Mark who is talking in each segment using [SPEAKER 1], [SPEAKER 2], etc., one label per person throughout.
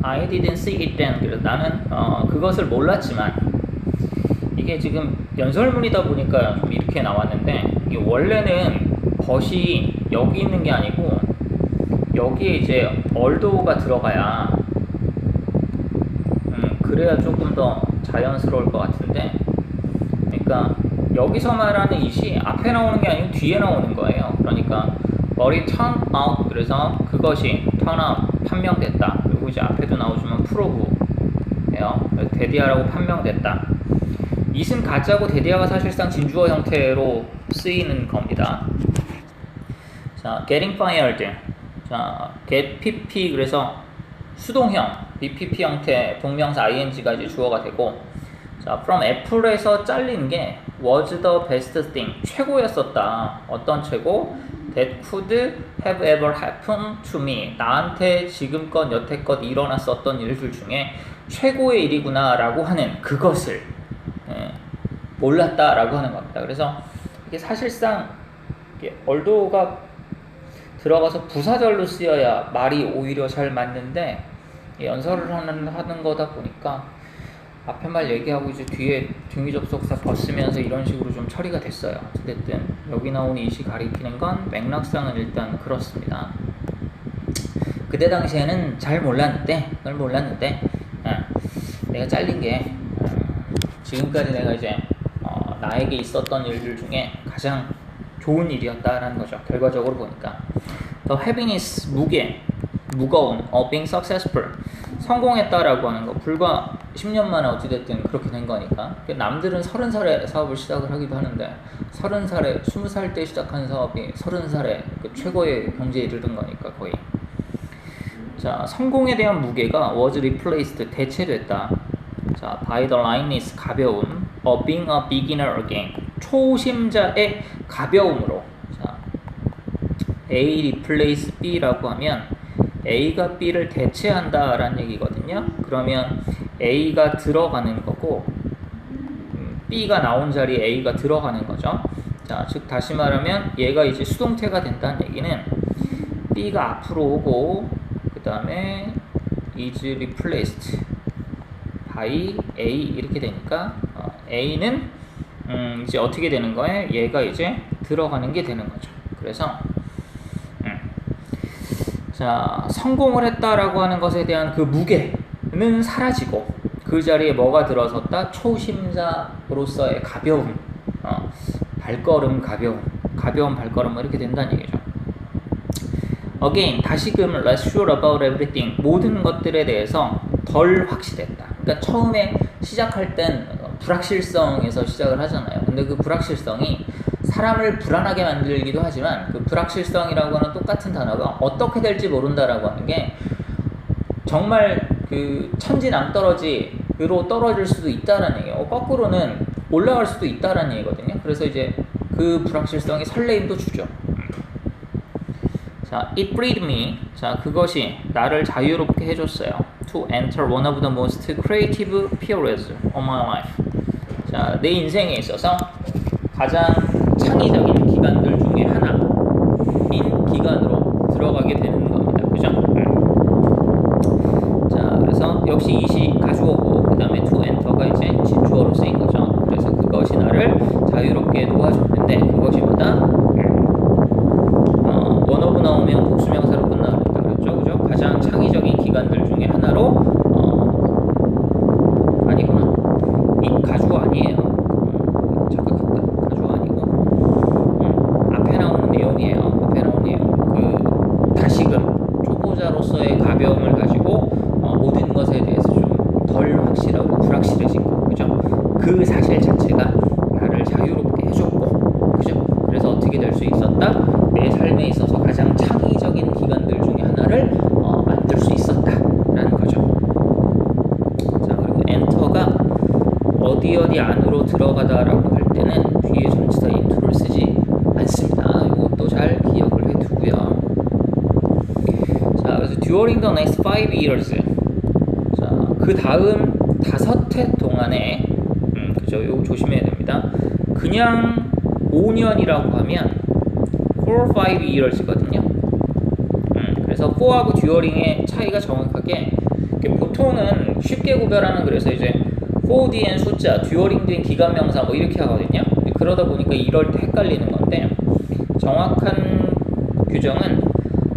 [SPEAKER 1] I didn't see it then. 그래서 나는 그것을 몰랐지만 이게 지금 연설문이다 보니까 좀 이렇게 나왔는데 이게 원래는 벗이 여기 있는 게 아니고 여기에 이제 althouggh가 들어가야 그래야 조금 더 자연스러울 것 같은데 그러니까 여기서 말하는 it이 앞에 나오는 게 아니고 뒤에 나오는 거예요. 그러니까 but it turned out 그래서 그것이 turn out 판명됐다. 그리고 이제 앞에도 나오지만 prove예요. 데디아라고 판명됐다. it은 가짜고 데디아가 사실상 진주어 형태로 쓰이는 겁니다. 자, getting fired. 자, get pp 그래서 수동형 bpp 형태 동명사 ing가 이제 주어가 되고 자, from 애플에서 잘린 게 was the best thing 최고였었다. 어떤 최고? that could have ever happened to me 나한테 지금껏 여태껏 일어났었던 일들 중에 최고의 일이구나 라고 하는 그것을 몰랐다 라고 하는 겁니다. 그래서 이게 사실상 얼도가 들어가서 부사절로 쓰여야 말이 오히려 잘 맞는데 연설을 하는 거다 보니까 앞에 말 얘기하고 이제 뒤에 등위 접속사 벗으면서 이런 식으로 좀 처리가 됐어요. 어쨌든 여기 나오는 it이 가리키는 건 맥락상은 일단 그렇습니다. 그때 당시에는 잘 몰랐는데 그걸 몰랐는데 내가 잘린 게 지금까지 내가 이제 나에게 있었던 일들 중에 가장 좋은 일이었다라는 거죠. 결과적으로 보니까 The happiness 무거운 being successful 성공했다라고 하는 거 불과 10년 만에 어찌됐든 그렇게 된 거니까 남들은 30살에 사업을 시작을 하기도 하는데 30살에 20살 때 시작한 사업이 30살에 그 최고의 경제에 이르는 거니까 거의 자 성공에 대한 무게가 was replaced 대체됐다 자 by the lightness 가벼움 being a beginner again 초심자의 가벼움으로 자 A replace B라고 하면 A가 B를 대체한다 라는 얘기거든요. 그러면 A가 들어가는 거고 B가 나온 자리에 A가 들어가는 거죠. 자, 즉 다시 말하면 얘가 이제 수동태가 된다는 얘기는 B가 앞으로 오고 그 다음에 is replaced by A 이렇게 되니까 A는 이제 어떻게 되는 거예요? 얘가 이제 들어가는 게 되는 거죠. 그래서 자, 성공을 했다라고 하는 것에 대한 그 무게는 사라지고 그 자리에 뭐가 들어섰다? 초심자로서의 가벼움, 발걸음 가벼운 발걸음 이렇게 된다는 얘기죠. Again, 다시금 less sure about everything 모든 것들에 대해서 덜 확실했다. 그러니까 처음에 시작할 땐 불확실성에서 시작을 하잖아요. 근데 그 불확실성이 사람을 불안하게 만들기도 하지만 그 불확실성이라고 하는 똑같은 단어가 어떻게 될지 모른다라고 하는 게 정말 그 천지낭떠러지로 떨어질 수도 있다라는 얘기예요. 거꾸로는 올라갈 수도 있다라는 얘기거든요. 그래서 이제 그 불확실성이 설레임도 주죠. 자, it freed me. 자, 그것이 나를 자유롭게 해줬어요. To enter one of the most creative periods of my life. 자, 내 인생에 있어서 가장 창의적인 기간들 중에 하나인 기간으로 들어가게 되는 겁니다. 그죠? 자, 그래서 역시 it이 가주어고 그 다음에 to enter가 이제 진주어로 쓰인 거죠. 그래서 그것이 나를 자유롭게 놓아줬는데 그것이 뭐다? one of 나오면 복수명사로 끝나는다 그랬죠? 그죠? 가장 창의적인 기간들 중에 하나로 아니구나. 이 가주어 아니에요. 착각했다. 가주어 아니고 앞에 나오는 내용이에요. 앞에 나오는 내용. 그 다시금 초보자로서의 가벼움을 가지고 모든 것에 대해서 좀 덜 확실하고 불확실해진 거. 그죠? 그 사실 자체가 나를 자유롭게 해줬고 그죠? 그래서 어떻게 될 수 있었다? 내 삶에 있어서 가장 창의적인 기간들 중에 하나를 만들 수 있었다라는 거죠. 자, 그리고 엔터가 어디 안으로 들어가다라고 할 때는 뒤에 전치사 into를 쓰지 않습니다. 이것도 잘 기억을 해두고요. 자, 그래서 during the next 5 years. 자, 그 다음 5해 동안에, 그죠? 이거 조심해야 됩니다. 그냥 5년이라고 하면 4, 5 years거든요. 그래서 for하고 during의 차이가 정확하게 이렇게 보통은 쉽게 구별하는 그래서 이제 4D엔 숫자, 듀어링된 기간명사 뭐 이렇게 하거든요. 그러다 보니까 이럴 때 헷갈리는 건데 정확한 규정은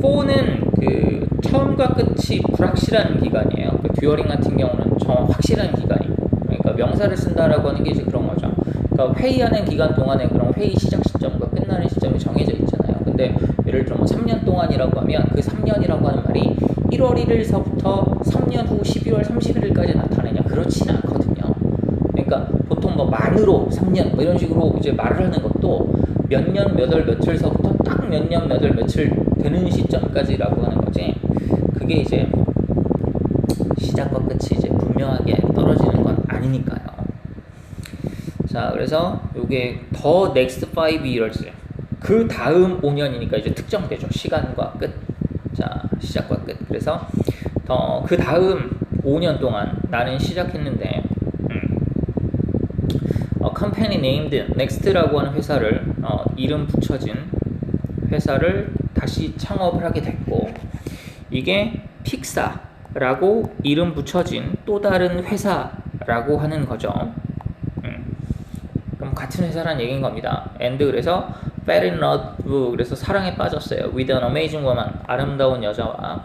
[SPEAKER 1] 4는 그 처음과 끝이 불확실한 기간이에요. 그 듀어링 같은 경우는 확실한 기간이. 그러니까 명사를 쓴다라고 하는 게 이제 그런 거죠. 그러니까 회의하는 기간 동안에 그런 회의 시작 시점과 끝나는 시점이 정해져 있잖아요. 근데 예를 들어 뭐 3년 동안이라고 하면 그 3년이라고 하는 말이 1월 1일서부터 3년 후 12월 31일까지 나타내냐? 그렇지는 않거든요. 그러니까 보통 뭐 만으로 3년 뭐 이런 식으로 이제 말을 하는 것도 몇 년 몇 월 며칠서부터 딱 몇 년 몇 월 며칠 되는 시점까지라고 하는 거지. 그게 이제 시작과 끝이 이제 분명하게 떨어지는 건 아니니까요. 자, 그래서 이게 the next 5 years 그 다음 5년이니까 이제 특정되죠. 시간과 끝. 자, 시작과 끝. 그래서 그 다음 5년 동안 나는 시작했는데 company named next라고 하는 회사를 이름 붙여진 회사를 다시 창업을 하게 됐고 이게 픽사라고 이름 붙여진 또 다른 회사라고 하는 거죠. 그럼 같은 회사란 얘기인 겁니다. and 그래서 fell in love 그래서 사랑에 빠졌어요. with an amazing woman 아름다운 여자와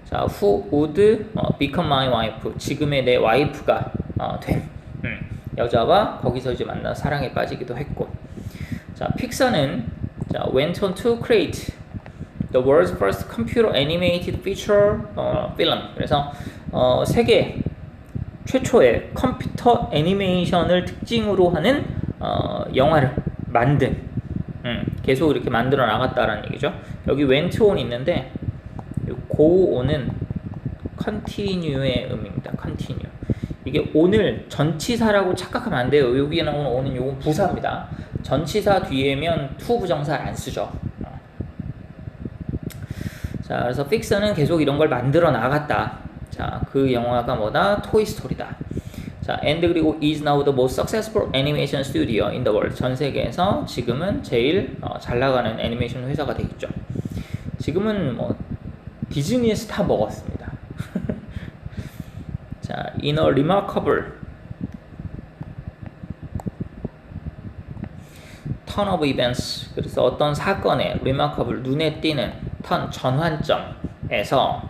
[SPEAKER 1] 자 who would become my wife 지금의 내 와이프가 된 여자와 거기서 이제 만나 사랑에 빠지기도 했고 자 픽사는 자 went on to create the world's first computer animated feature film 그래서 세계 최초의 컴퓨터 애니메이션을 특징으로 하는 영화를 만든 계속 이렇게 만들어 나갔다라는 얘기죠. 여기 went on 있는데 go on은 continue의 의미입니다. continue 이게 오늘 전치사라고 착각하면 안 돼요. 여기에 나오는 오는 요건 부사입니다. 전치사 뒤에면 to 부정사를 안 쓰죠. 자, 그래서 픽서는 계속 이런 걸 만들어 나갔다. 자, 그 영화가 뭐다? 토이스토리다. 자, and 그리고 is now the most successful animation studio in the world. 전 세계에서 지금은 제일 잘 나가는 애니메이션 회사가 되겠죠. 지금은 뭐 디즈니에서 다 먹었습니다. 자, in a remarkable turn of events. 그래서 어떤 사건의 remarkable 눈에 띄는 turn 전환점에서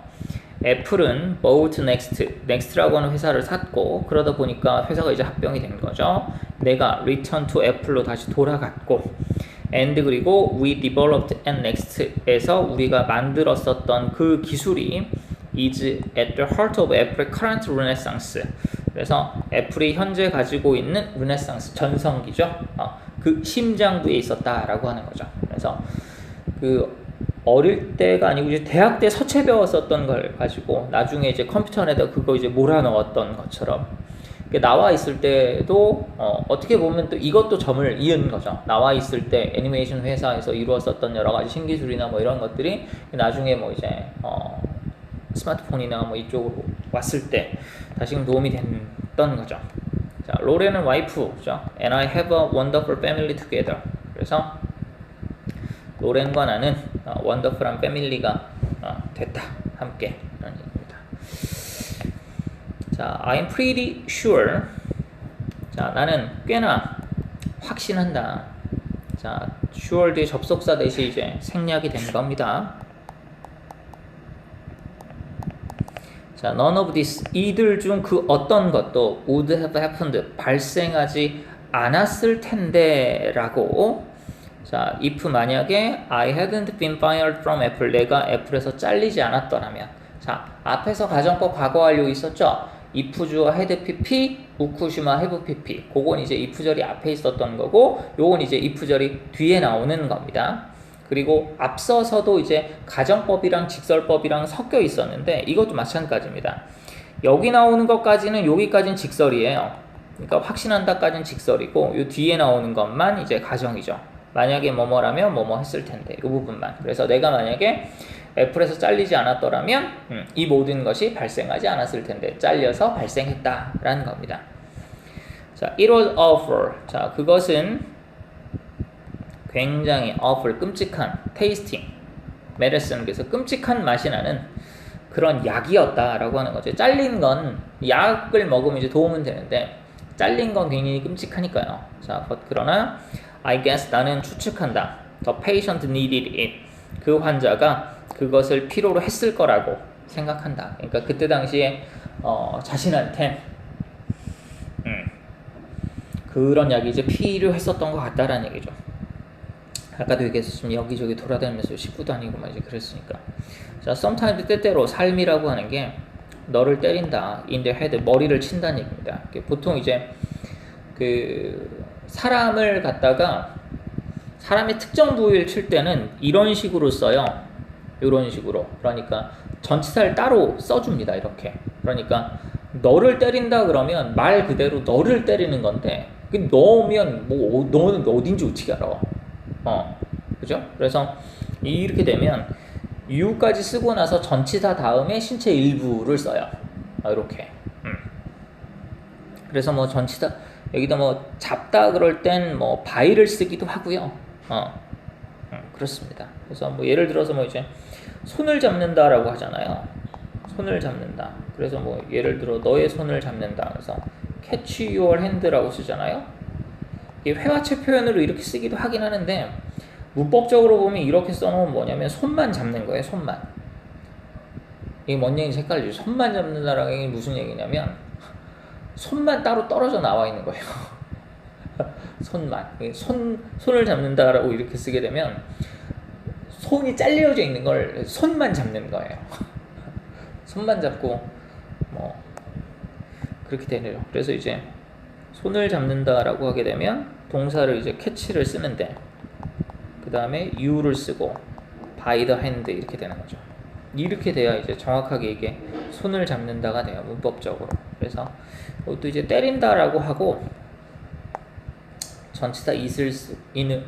[SPEAKER 1] 애플은 bought next라고 하는 회사를 샀고 그러다 보니까 회사가 이제 합병이 된 거죠. 내가 return to apple로 다시 돌아갔고 and 그리고 we developed an next에서 우리가 만들었었던 그 기술이 is at the heart of Apple's current renaissance. 그래서 애플이 현재 가지고 있는 르네상스 전성기죠. 그 심장부에 있었다라고 하는 거죠. 그래서 그 어릴 때가 아니고 이제 대학 때 서체 배웠었던 걸 가지고 나중에 이제 컴퓨터 안에다 그거 이제 몰아넣었던 것처럼 나와 있을 때도 어떻게 보면 또 이것도 점을 이은 거죠. 나와 있을 때 애니메이션 회사에서 이루었었던 여러 가지 신기술이나 뭐 이런 것들이 나중에 뭐 이제 스마트폰이나 뭐 이쪽으로 왔을 때 다시금 도움이 됐던 거죠. 자, 로렌은 와이프죠. And I have a wonderful family together. 그래서 로렌과 나는 원더풀한 패밀리가 됐다. 함께 라는 얘기입니다. 자, I'm pretty sure. 자, 나는 꽤나 확신한다. 자, sure 뒤에 접속사 대신 이제 생략이 된 겁니다. 자, none of this 이들 중 그 어떤 것도 would have happened 발생하지 않았을 텐데 라고 자, if 만약에 I hadn't been fired from Apple 내가 애플에서 잘리지 않았더라면 자, 앞에서 가정법 과거 완료 있었죠? if 주어 had pp, 우쿠시마 have pp 그건 이제 if 절이 앞에 있었던 거고 요건 이제 if 절이 뒤에 나오는 겁니다. 그리고 앞서서도 이제 가정법이랑 직설법이랑 섞여 있었는데 이것도 마찬가지입니다. 여기 나오는 것까지는 여기까지는 직설이에요. 그러니까 확신한다까지는 직설이고 요 뒤에 나오는 것만 이제 가정이죠. 만약에 뭐뭐라면 뭐뭐 했을 텐데 이 부분만. 그래서 내가 만약에 애플에서 잘리지 않았더라면 이 모든 것이 발생하지 않았을 텐데 잘려서 발생했다라는 겁니다. 자, it was awful. 자, 그것은 굉장히 awful, 끔찍한, tasting, medicine, 그래서 끔찍한 맛이 나는 그런 약이었다라고 하는 거죠. 잘린 건 약을 먹으면 이제 도움은 되는데 잘린 건 굉장히 끔찍하니까요. 자, 그러나 I guess 나는 추측한다. The patient needed it. 그 환자가 그것을 필요로 했을 거라고 생각한다. 그러니까 그때 당시에 자신한테 그런 약이 이제 필요했었던 것 같다라는 얘기죠. 아까도 얘기했었지만 여기저기 돌아다니면서 식구도 아니고 막 이제 그랬으니까. 자, sometimes 때때로 삶이라고 하는 게 너를 때린다, in the head, 머리를 친다는 얘기입니다. 보통 이제 그 사람을 갖다가 사람의 특정 부위를 칠 때는 이런 식으로 써요. 이런 식으로. 그러니까 전치사를 따로 써줍니다. 이렇게. 그러니까 너를 때린다 그러면 말 그대로 너를 때리는 건데 너면 뭐 너는 어딘지 어떻게 알아? 그죠? 그래서 이렇게 되면 you까지 쓰고 나서 전치사 다음에 신체 일부를 써요. 이렇게. 그래서 뭐 전치사 여기다 뭐 잡다 그럴 땐 뭐 by를 쓰기도 하고요. 그렇습니다. 그래서 뭐 예를 들어서 뭐 이제 손을 잡는다라고 하잖아요. 손을 잡는다. 그래서 뭐 예를 들어 너의 손을 잡는다. 그래서 catch your hand라고 쓰잖아요. 이게 회화체 표현으로 이렇게 쓰기도 하긴 하는데 문법적으로 보면 이렇게 써놓으면 뭐냐면 손만 잡는 거예요. 손만. 이게 뭔 얘기인지 헷갈리죠. 손만 잡는다라는 게 무슨 얘기냐면 손만 따로 떨어져 나와 있는 거예요. 손만. 손을 잡는다라고 이렇게 쓰게 되면 손이 잘려져 있는 걸 손만 잡는 거예요. 손만 잡고 뭐 그렇게 되네요. 그래서 이제 손을 잡는다라고 하게 되면 동사를 이제 catch를 쓰는데 그 다음에 you를 쓰고 by the hand 이렇게 되는 거죠. 이렇게 돼야 이제 정확하게 이게 손을 잡는다가 돼요. 문법적으로. 그래서 이것도 이제 때린다라고 하고 전치사 있을 수 있는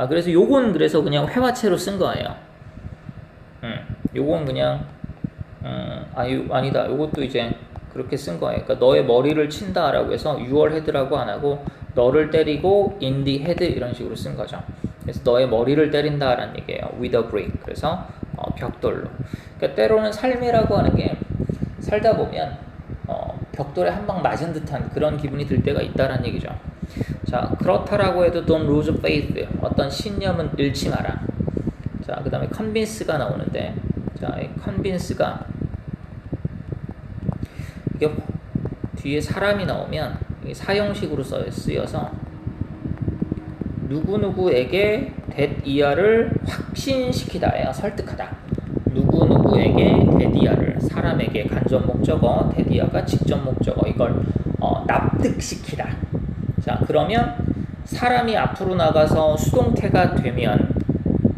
[SPEAKER 1] 그래서 요건 그래서 그냥 회화체로 쓴 거예요. 요건 그냥 아니다. 요것도 이제 그렇게 쓴 거예요. 그러니까 너의 머리를 친다라고 해서 your head라고 안 하고 너를 때리고 in the head 이런 식으로 쓴 거죠. 그래서 너의 머리를 때린다라는 얘기예요. with a brick. 그래서 벽돌로. 그러니까 때로는 삶이라고 하는 게 살다 보면 벽돌에 한 방 맞은 듯한 그런 기분이 들 때가 있다라는 얘기죠. 자, 그렇다라고 해도 don't lose faith. 어떤 신념은 잃지 마라. 자, 그 다음에 convince가 나오는데, 자, 이 convince가 이게 뒤에 사람이 나오면 사형식으로 쓰여서 누구누구에게 that 이하를 확신시키다예요. 설득하다. 누구누구에게 that 이하를 사람에게 간접 목적어, that 이하가 직접 목적어 이걸 납득시키다. 자, 그러면 사람이 앞으로 나가서 수동태가 되면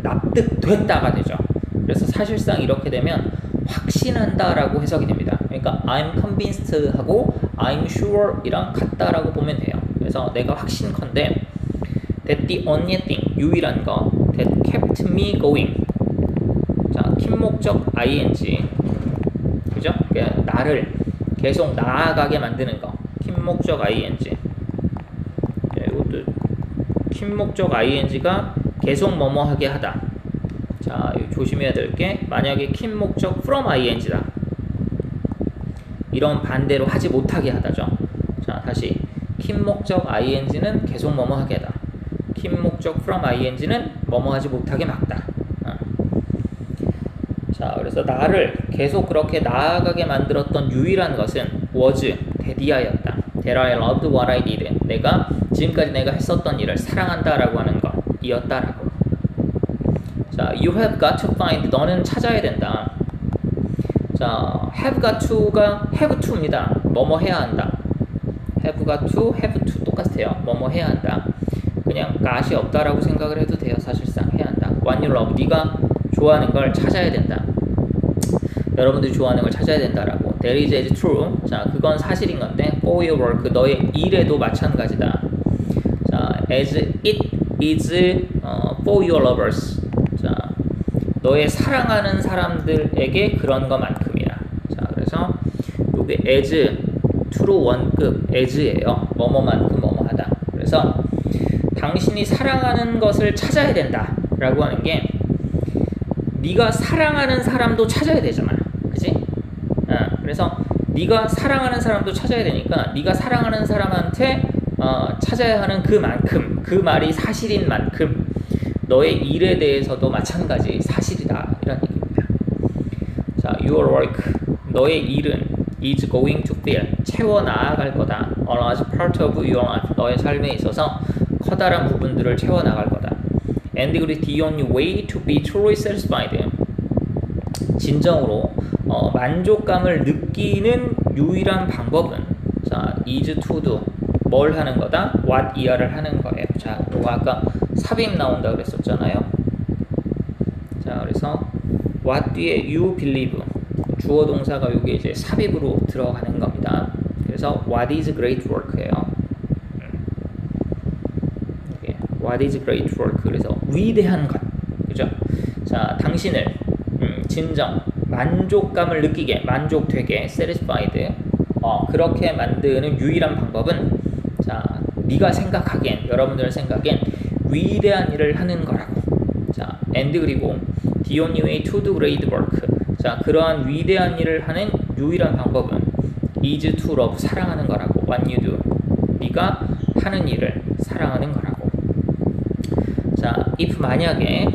[SPEAKER 1] 납득됐다가 되죠. 그래서 사실상 이렇게 되면 확신한다라고 해석이 됩니다. 그러니까 I'm convinced 하고 I'm sure 이랑 같다라고 보면 돼요. 그래서 내가 확신컨대 that the only thing 유일한 거 that kept me going. 자, 킴목적 ing. 그죠? 그러니까 나를 계속 나아가게 만드는 거. 킴목적 ing. 이것도 킴목적 ing가 계속 뭐뭐 하게 하다. 자, 조심해야 될 게 만약에 킴목적 from ing다. 이런 반대로 하지 못하게 하다죠. 자, 다시 킴목적 ing는 계속 뭐뭐 하게 하다. 킴목적 from ing는 뭐뭐 하지 못하게 막다. 자, 그래서 나를 계속 그렇게 나아가게 만들었던 유일한 것은 was 대디아였다. That I loved what I did. 내가 지금까지 내가 했었던 일을 사랑한다라고 하는 것이었다라고. 자, you have got to find. 너는 찾아야 된다. 자, have got to가 have to입니다. 뭐뭐 해야 한다. have got to, have to 똑같아요. 뭐뭐 해야 한다. 그냥 got이 없다라고 생각을 해도 돼요. 사실상 해야 한다. What you love. 네가 좋아하는 걸 찾아야 된다. 여러분들이 좋아하는 걸 찾아야 된다라고. That is as true. 자, 그건 사실인 건데 for your work. 너의 일에도 마찬가지다. 자, as it is for your lovers. 자, 너의 사랑하는 사람들에게 그런 것만큼이야. 자, 그래서 요게 as true 원급 as예요. 뭐뭐만큼 뭐뭐하다. 그래서 당신이 사랑하는 것을 찾아야 된다라고 하는 게 네가 사랑하는 사람도 찾아야 되잖아. 그지? 그래서 네가 사랑하는 사람도 찾아야 되니까 네가 사랑하는 사람한테 찾아야 하는 그만큼 그 말이 사실인 만큼 너의 일에 대해서도 마찬가지 사실이다 이런 얘기입니다. 자, your work 너의 일은 is going to fill 채워 나아갈 거다. A large part of your life 너의 삶에 있어서 커다란 부분들을 채워 나갈 거다. And the only way to be truly satisfied 진정으로 만족감을 느끼는 유일한 방법은 자, is to do 뭘 하는 거다? what 이하를 하는 거예요. 자, 이거 아까 삽입 나온다 그랬었잖아요. 자, 그래서 what 뒤에 you believe 주어 동사가 여기 이제 삽입으로 들어가는 겁니다. 그래서 what is great work예요. What is great work? 그래서 위대한 것, 그죠? 자, 당신을 진정 만족감을 느끼게, 만족되게, satisfied, 그렇게 만드는 유일한 방법은 자, 네가 생각하기엔, 여러분들 생각엔 위대한 일을 하는 거라고. 자, and 그리고 the only way to do great work. 자, 그러한 위대한 일을 하는 유일한 방법은 is to love 사랑하는 거라고. What you do, 네가 하는 일을 사랑하는 거라고. 자, if 만약에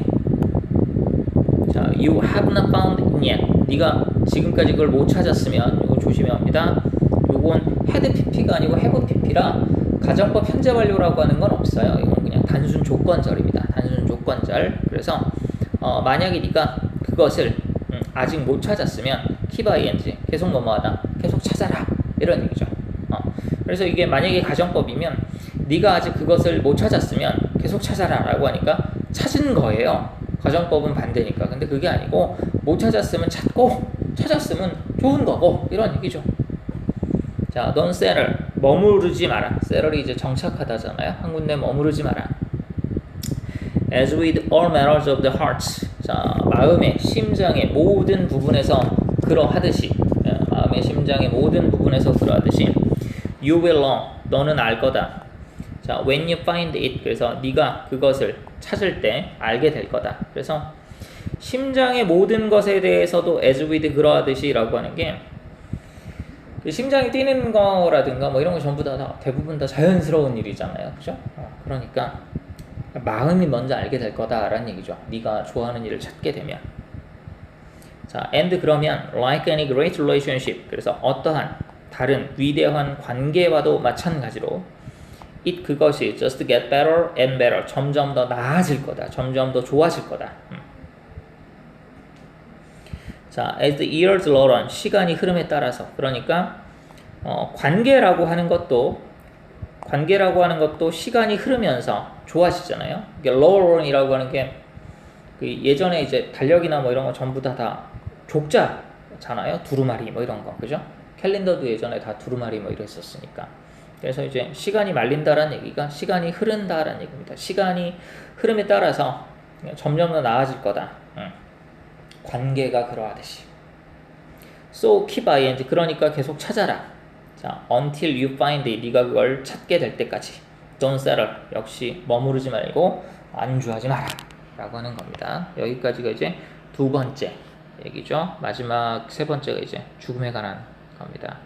[SPEAKER 1] 자, you have not found it yet 네가 지금까지 그걸 못 찾았으면 이거 조심해야 합니다. 이건 had pp가 아니고 have pp라 가정법 현재 완료라고 하는 건 없어요. 이건 그냥 단순 조건절입니다. 단순 조건절. 그래서 만약에 네가 그것을 아직 못 찾았으면 keep ing 계속 뭐뭐하다 계속 찾아라 이런 얘기죠. 그래서 이게 만약에 가정법이면 네가 아직 그것을 못 찾았으면 계속 찾아라 라고 하니까 찾은 거예요. 가정법은 반대니까. 근데 그게 아니고 못 찾았으면 찾고 찾았으면 좋은 거고 이런 얘기죠. 자, don't settle 머무르지 마라. settle이 이제 정착하다잖아요. 한 군데 머무르지 마라. As with all matters of the heart 자, 마음의 심장의 모든 부분에서 그러하듯이 마음의 심장의 모든 부분에서 그러하듯이 you will know 너는 알 거다. 자, when you find it 그래서 네가 그것을 찾을 때 알게 될 거다. 그래서 심장의 모든 것에 대해서도 as with 그러하듯이 라고 하는 게 그 심장이 뛰는 거라든가 뭐 이런 거 전부 다 대부분 다 자연스러운 일이잖아요. 그죠? 그러니까 마음이 먼저 알게 될 거다라는 얘기죠. 네가 좋아하는 일을 찾게 되면. 자, and 그러면 like any great relationship 그래서 어떠한 다른 위대한 관계와도 마찬가지로 it 그것이 just get better and better 점점 더 나아질 거다. 점점 더 좋아질 거다. 자, as the years roll on 시간이 흐름에 따라서 그러니까 관계라고 하는 것도 시간이 흐르면서 좋아지잖아요. 이게 roll on이라고 하는 게 그 예전에 이제 달력이나 뭐 이런 거 전부 다 족자잖아요. 두루마리 뭐 이런 거 그죠? 캘린더도 예전에 다 두루마리 뭐 이랬었으니까. 그래서 이제 시간이 말린다라는 얘기가 시간이 흐른다라는 얘기입니다. 시간이 흐름에 따라서 점점 더 나아질 거다. 관계가 그러하듯이. So keep ing 그러니까 계속 찾아라. 자, until you find it 네가 그걸 찾게 될 때까지. Don't settle 역시 머무르지 말고 안주하지 마라 라고 하는 겁니다. 여기까지가 이제 두 번째 얘기죠. 마지막 세 번째가 이제 죽음에 관한 겁니다.